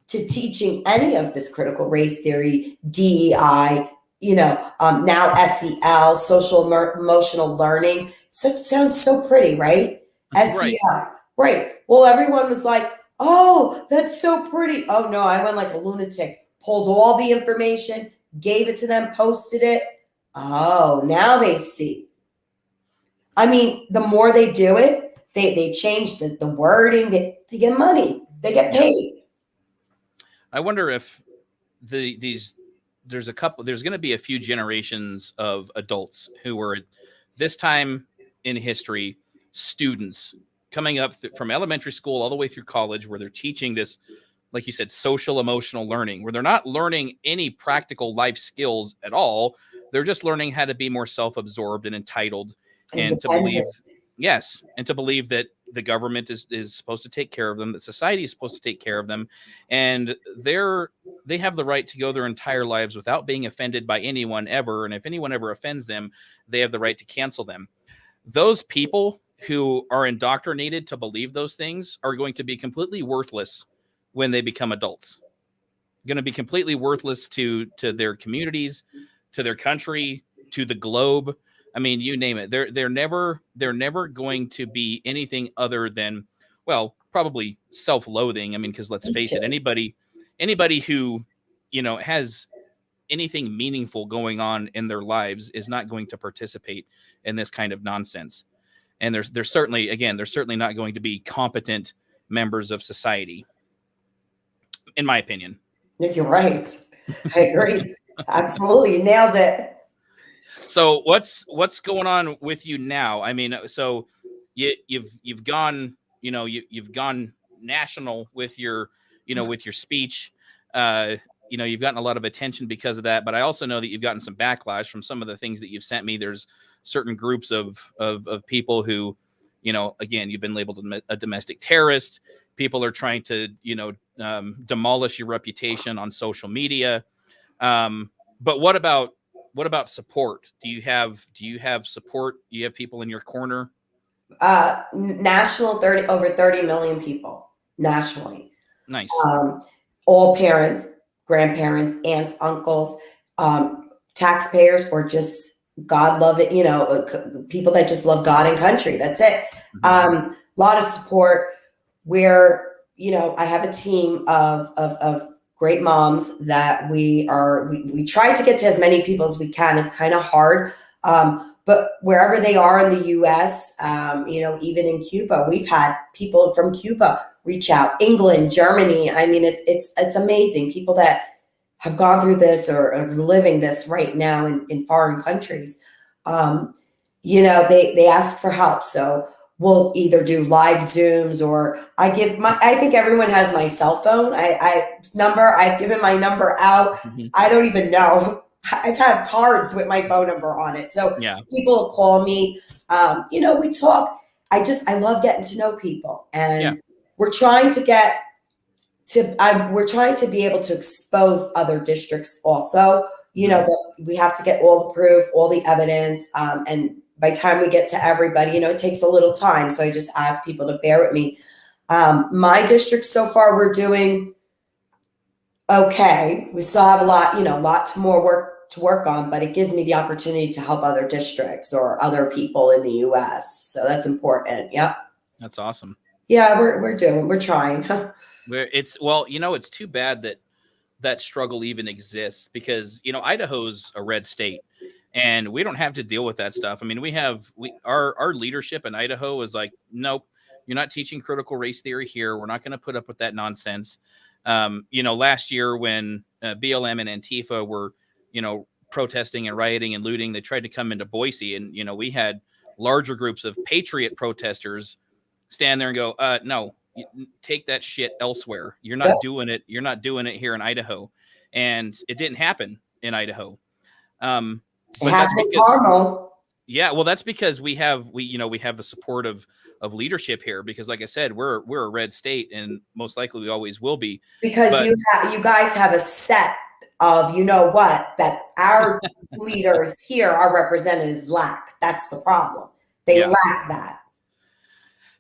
to teaching any of this critical race theory, DEI, now SEL, social emotional learning. Sounds so pretty, right? Right. SEL, right. Well, everyone was like, oh, that's so pretty. Oh no, I went like a lunatic, pulled all the information, gave it to them, posted it. Oh, now they see. I mean, the more they do it, they change the wording, they get money, they get paid. I wonder if there's going to be a few generations of adults who were this time in history, students coming up from elementary school all the way through college, where they're teaching this, like you said, social emotional learning, where they're not learning any practical life skills at all. They're just learning how to be more self-absorbed and entitled, and to believe, and to believe that the government is supposed to take care of them, that society is supposed to take care of them, and they have the right to go their entire lives without being offended by anyone ever. And if anyone ever offends them, they have the right to cancel them. Those people who are indoctrinated to believe those things are going to be completely worthless when they become adults. Going to be completely worthless to their communities, to their country, to the globe. I mean, you name it. They're never going to be anything other than, well, probably self-loathing. I mean, because let's face it, anybody who, has anything meaningful going on in their lives is not going to participate in this kind of nonsense. And there's certainly not going to be competent members of society, in my opinion. You're right. I agree. Absolutely. You nailed it. So what's going on with you now? I mean, so you've gone, you've gone national with your, with your speech. You've gotten a lot of attention because of that, but I also know that you've gotten some backlash from some of the things that you've sent me. There's certain groups of people who, again, you've been labeled a domestic terrorist. People are trying to, demolish your reputation on social media. But what about support? Do you have support? Do you have people in your corner? National, over 30 million people nationally. Nice. All parents, grandparents, aunts, uncles, taxpayers, or just God love it, people that just love God and country. That's it. A lot of support where, I have a team of great moms that we try to get to as many people as we can. It's kind of hard. But wherever they are in the US, even in Cuba, we've had people from Cuba reach out, England, Germany. I mean, it's amazing. People that have gone through this or are living this right now in foreign countries. They ask for help. So we'll either do live Zooms, or I think everyone has my cell phone. I've given my number out. I don't even know. I've had cards with my phone number on it. So people call me, we talk. I love getting to know people, and we're trying to we're trying to be able to expose other districts also, but we have to get all the proof, all the evidence. And by the time we get to everybody, it takes a little time. So I just ask people to bear with me. My district so far, we're doing okay. We still have a lot more work to work on, but it gives me the opportunity to help other districts or other people in the US. So that's important. Yep. That's awesome. Yeah, we're trying. It's too bad that struggle even exists, because, Idaho's a red state and we don't have to deal with that stuff. I mean, our leadership in Idaho is like, nope, you're not teaching critical race theory here. We're not going to put up with that nonsense. Last year when BLM and Antifa were, protesting and rioting and looting, they tried to come into Boise, and, we had larger groups of patriot protesters stand there and go, no, take that shit elsewhere. You're not doing it. You're not doing it here in Idaho. And it didn't happen in Idaho. But that's because, that's because we have the support of leadership here, because like I said, we're a red state, and most likely we always will be. Because you guys have a set of, you know what, that our leaders here, our representatives lack. That's the problem. They Yeah. lack that.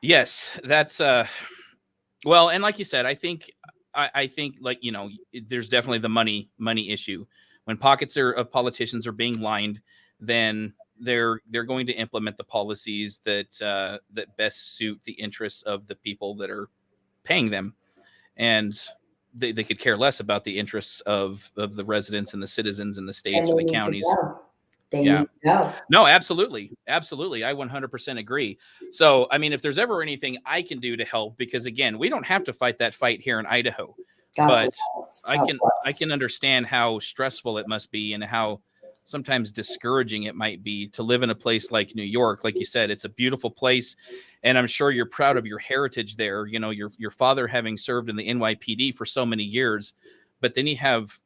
Yes, that's well, and like you said, I think like, there's definitely the money issue. When pockets of politicians are being lined, then they're going to implement the policies that best suit the interests of the people that are paying them, and they could care less about the interests of the residents and the citizens and the And states or they the need to counties. go. They Yeah. need to go. No, absolutely. Absolutely. I 100% agree. So, I mean, if there's ever anything I can do to help, because again, we don't have to fight that fight here in Idaho, God but bless. I God can bless. understand how stressful it must be and how sometimes discouraging it might be to live in a place like New York. Like you said, it's a beautiful place, and I'm sure you're proud of your heritage there. Your father having served in the NYPD for so many years, but then you have,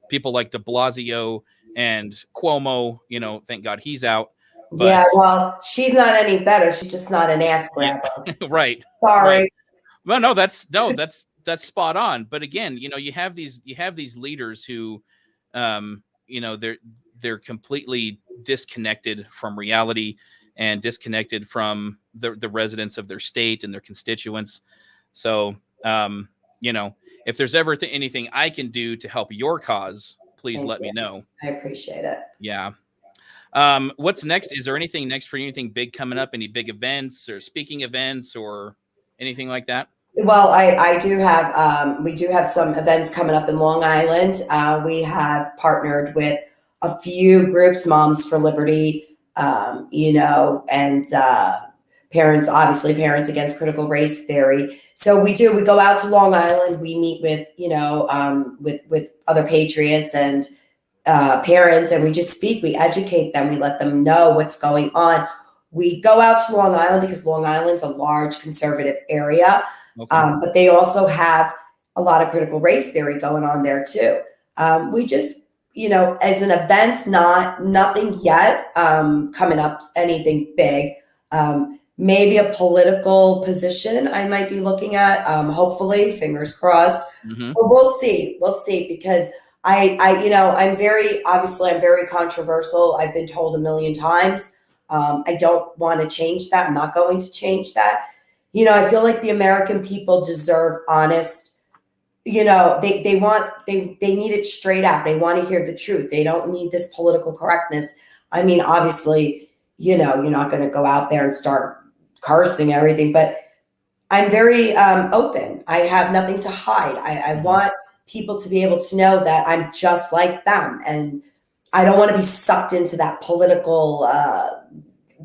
people like de Blasio and Cuomo, thank God he's out. But Yeah, well, she's not any better. She's just not an ass yeah, grabber. right. Sorry. Right. Well, no, that's spot on. But again, you have these leaders who, they're completely disconnected from reality and disconnected from the residents of their state and their constituents. So, if there's ever anything I can do to help your cause, please Thank let you. me know. I appreciate it. Yeah. What's next? Is there anything next for you? Anything big coming up? Any big events or speaking events or anything like that? Well, I do have, we do have some events coming up in Long Island. We have partnered with a few groups, Moms for Liberty, and parents, obviously Parents Against Critical Race Theory. So we go out to Long Island. We meet with, with other patriots and parents, and we just speak, we educate them, we let them know what's going on. We go out to Long Island because Long Island's a large conservative area. Okay. But they also have a lot of critical race theory going on there too. We just, as an event's nothing yet coming up, anything big. Maybe a political position I might be looking at, hopefully, fingers crossed. Mm-hmm. But we'll see. We'll see, because I'm very controversial. I've been told a million times. I don't want to change that. I'm not going to change that. I feel like the American people deserve honest, they need it straight out. They want to hear the truth. They don't need this political correctness. I mean, obviously, you're not going to go out there and start cursing and everything, but I'm very open. I have nothing to hide. I want people to be able to know that I'm just like them. And I don't want to be sucked into that political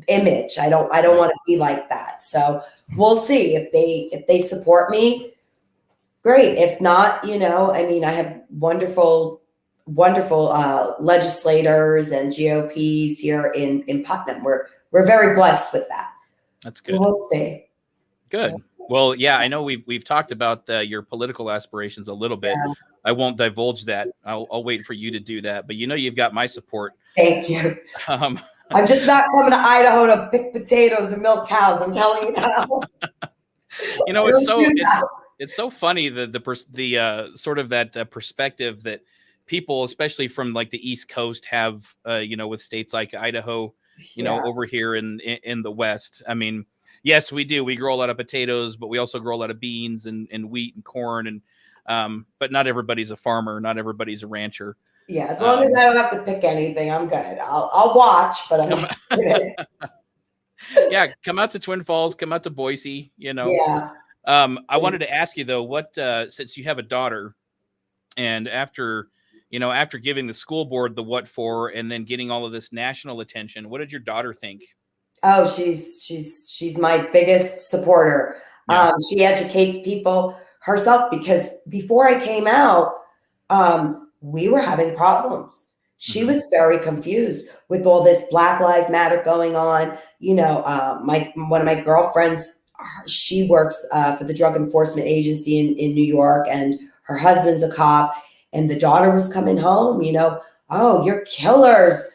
image. I don't want to be like that. So we'll see if they support me. Great. If not, I have wonderful legislators and GOPs here in Putnam. We're very blessed with that. That's good. We'll see. Good. Well, yeah, I know we've talked about your political aspirations a little bit. Yeah. I won't divulge that. I'll wait for you to do that. But you've got my support. Thank you. I'm just not coming to Idaho to pick potatoes and milk cows. I'm telling you now. It's so funny the sort of that perspective that people, especially from like the East Coast, have with states like Idaho, over here in the West. I mean, yes, we do. We grow a lot of potatoes, but we also grow a lot of beans and wheat and corn, and but not everybody's a farmer. Not everybody's a rancher. Yeah, as long as I don't have to pick anything, I'm good. I'll watch, but I'm not good. Yeah, come out to Twin Falls, come out to Boise, Yeah. I wanted to ask you though, what since you have a daughter, and after giving the school board the what for, and then getting all of this national attention, what did your daughter think? Oh, she's my biggest supporter. Yeah. She educates people herself, because before I came out, we were having problems. She was very confused with all this Black Lives Matter going on. One of my girlfriends, she works for the Drug Enforcement Agency in New York, and her husband's a cop. And the daughter was coming home, oh, you're killers,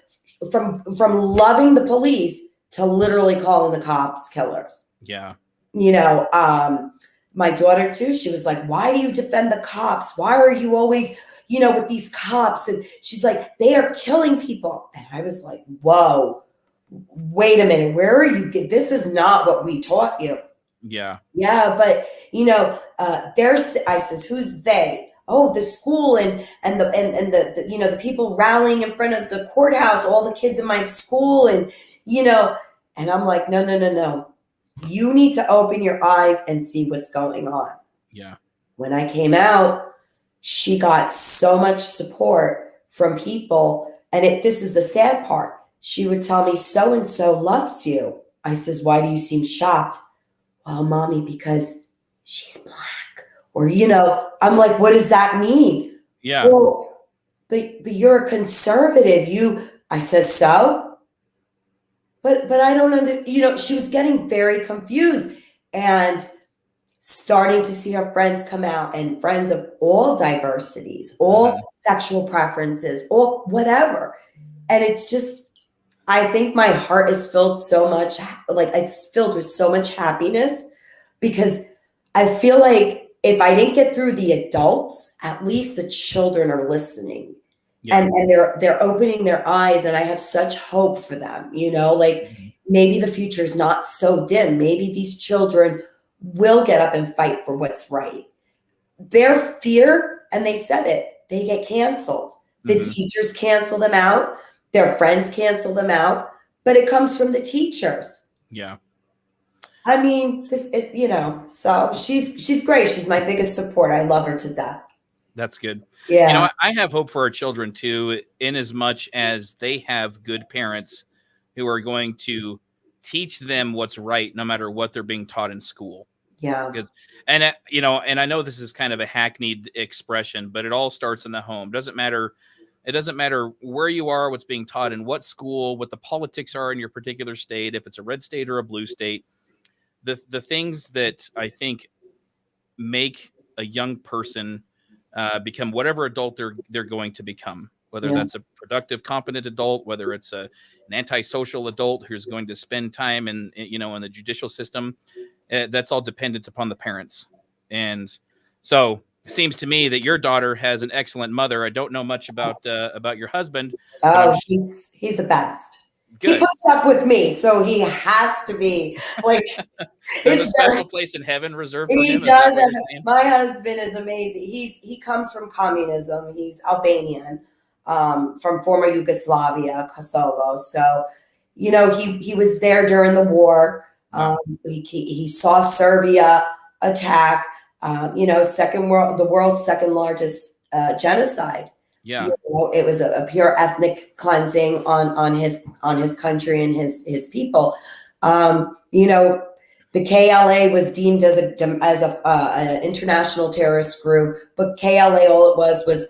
from loving the police to literally calling the cops killers. Yeah. My daughter too, she was like, why do you defend the cops? Why are you always, with these cops. And she's like, they are killing people. And I was like, whoa, wait a minute. Where are you? This is not what we taught you. Yeah. Yeah. But, I says, who's they? Oh, the school and the people rallying in front of the courthouse, all the kids in my school. And, and I'm like, no. You need to open your eyes and see what's going on. Yeah. When I came out, she got so much support from people. And this is the sad part. She would tell me, so-and-so loves you. I says, why do you seem shocked? Well, mommy, because she's black. Or, I'm like, what does that mean? Yeah. Well, but you're a conservative. I says, so? But I don't understand. She was getting very confused and starting to see her friends come out, and friends of all diversities, all sexual preferences, all whatever. And it's just, I think my heart is filled so much, it's filled with so much happiness, because I feel like if I didn't get through the adults, at least the children are listening. Yeah. And they're opening their eyes, and I have such hope for them, maybe the future is not so dim. Maybe these children will get up and fight for what's right. Their fear, and they said it, they get canceled. The teachers cancel them out. Their friends cancel them out, but it comes from the teachers. Yeah. I mean, so she's great. She's my biggest support. I love her to death. That's good. Yeah. I have hope for our children too, in as much as they have good parents who are going to teach them what's right, no matter what they're being taught in school. Yeah. And I know this is kind of a hackneyed expression, but it all starts in the home. It doesn't matter where you are, what's being taught in what school, what the politics are in your particular state, if it's a red state or a blue state. The things that I think make a young person become whatever adult they're going to become, whether that's a productive, competent adult, whether it's an antisocial adult who's going to spend time in the judicial system, that's all dependent upon the parents. And so it seems to me that your daughter has an excellent mother. I don't know much about your husband. Oh, he's the best. Good. He puts up with me, so he has to be like. There's a special place in heaven reserved for him. He does. My husband is amazing. He comes from communism. He's Albanian, from former Yugoslavia, Kosovo. So, he was there during the war. He saw Serbia attack. The world's second largest genocide. Yeah, it was a pure ethnic cleansing on his country and his people. The KLA was deemed as an international terrorist group, but KLA, all it was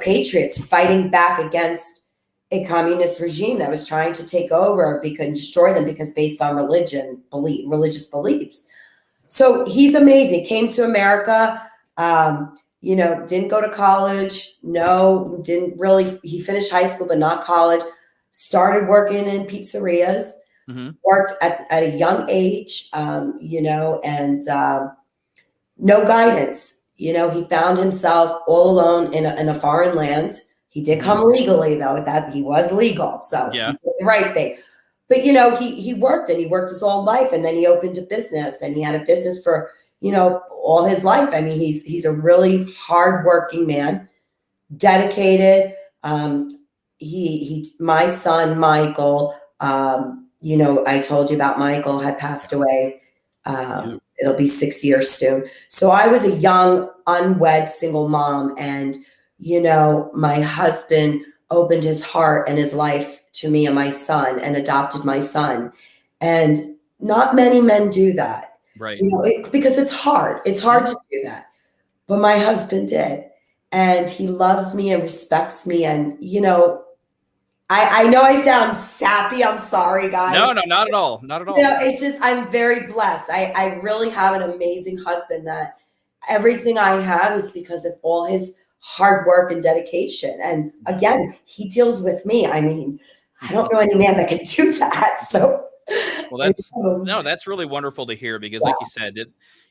patriots fighting back against a communist regime that was trying to take over and destroy them because based on religious beliefs. So he's amazing. Came to America. Didn't go to college. No, didn't really. He finished high school, but not college. Started working in pizzerias. Worked at a young age, and no guidance. He found himself all alone in a foreign land. He did come legally, though. That he was legal, so he did the right thing. But he worked, and he worked his whole life, and then he opened a business, and he had a business for all his life. I mean, he's a really hardworking man, dedicated. My son Michael. I told you about Michael had passed away. It'll be 6 years soon. So I was a young, unwed, single mom. And, my husband opened his heart and his life to me and my son and adopted my son. And not many men do that. Right. Because it's hard. It's hard to do that. But my husband did. And he loves me and respects me. And, I know I sound sappy. I'm sorry, guys. No, not at all. Not at all. It's just, I'm very blessed. I really have an amazing husband that everything I have is because of all his hard work and dedication. And again, he deals with me. I mean, I don't know any man that can do that. So, well, that's really wonderful to hear because like you said,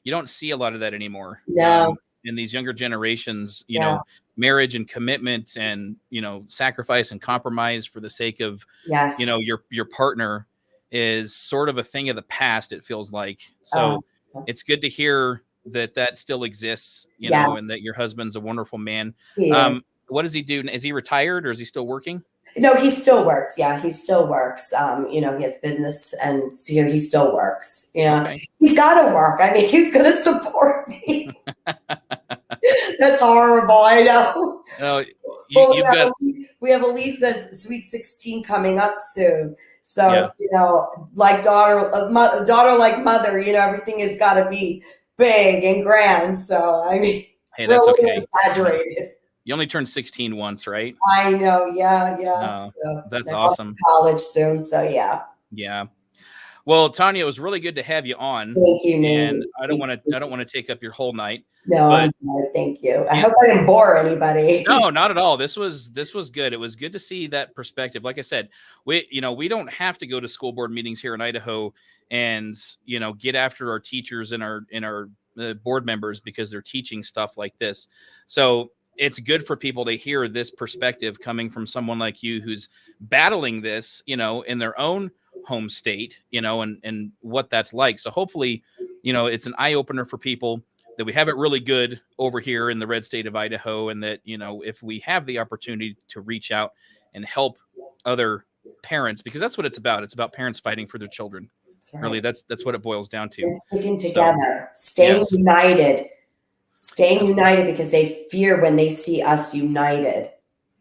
you don't see a lot of that anymore. No. in these younger generations, you Yeah. know, marriage and commitment and, you know, sacrifice and compromise for the sake of, Yes. you know, your partner is sort of a thing of the past, it feels like. So it's good to hear that that still exists, you know, Yes. and that your husband's a wonderful man. He is. What does he do? Is he retired or is he still working? No, he still works. Yeah, he still works. You know, he has business, and so, you know, he still works. Yeah, Okay. he's got to work. I mean, he's going to support me. That's horrible. I know. Oh, Well, you've got, we have Elisa's Sweet 16 coming up soon. So, Yeah. you know, like daughter like mother, you know, everything has got to be big and grand. So, I mean, hey, that's really okay. exaggerated. You only turned 16 once, right? I know. Yeah. So, That's they're awesome. off to college soon. So, yeah. Yeah. Well, Tanya, it was really good to have you on. Thank you, Nate. And I don't want to take up your whole night. No, but I'm good. Thank you. I hope I didn't bore anybody. No, not at all. This was good. It was good to see that perspective. Like I said, we don't have to go to school board meetings here in Idaho and, you know, get after our teachers and our board members because they're teaching stuff like this. So it's good for people to hear this perspective coming from someone like you who's battling this, you know, in their own home state, you know, and what that's like. So hopefully, you know, it's an eye opener for people that we have it really good over here in the red state of Idaho. And that, you know, if we have the opportunity to reach out and help other parents, because that's what it's about. It's about parents fighting for their children. That's right. Really, that's what it boils down to. And sticking together, staying united because they fear when they see us united.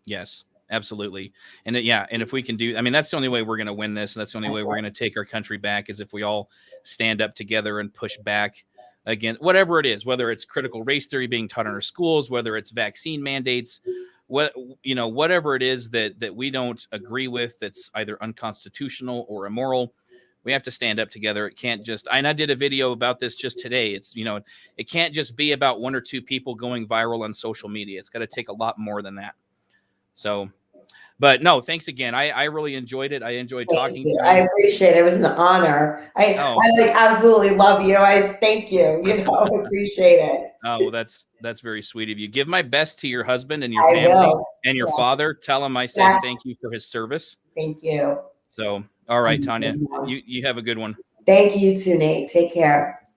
Yes, absolutely. And and if we can do, I mean, that's the only way we're going to win this. And that's the only way we're going to take our country back is if we all stand up together and push back again, whatever it is, whether it's critical race theory being taught in our schools, whether it's vaccine mandates, whatever it is that we don't agree with, that's either unconstitutional or immoral, we have to stand up together. It can't just, and I did a video about this just today. It's, you know, it can't just be about one or two people going viral on social media. It's got to take a lot more than that. So, but no, thanks again. I really enjoyed it. I enjoyed talking to you. I appreciate it. It was an honor. I like absolutely love you. I thank you. You know, appreciate it. Oh, well, that's very sweet of you. Give my best to your husband and your family and your father. Tell him I said thank you for his service. Thank you. So, all right, Tanya, you have a good one. Thank you too, Nate. Take care.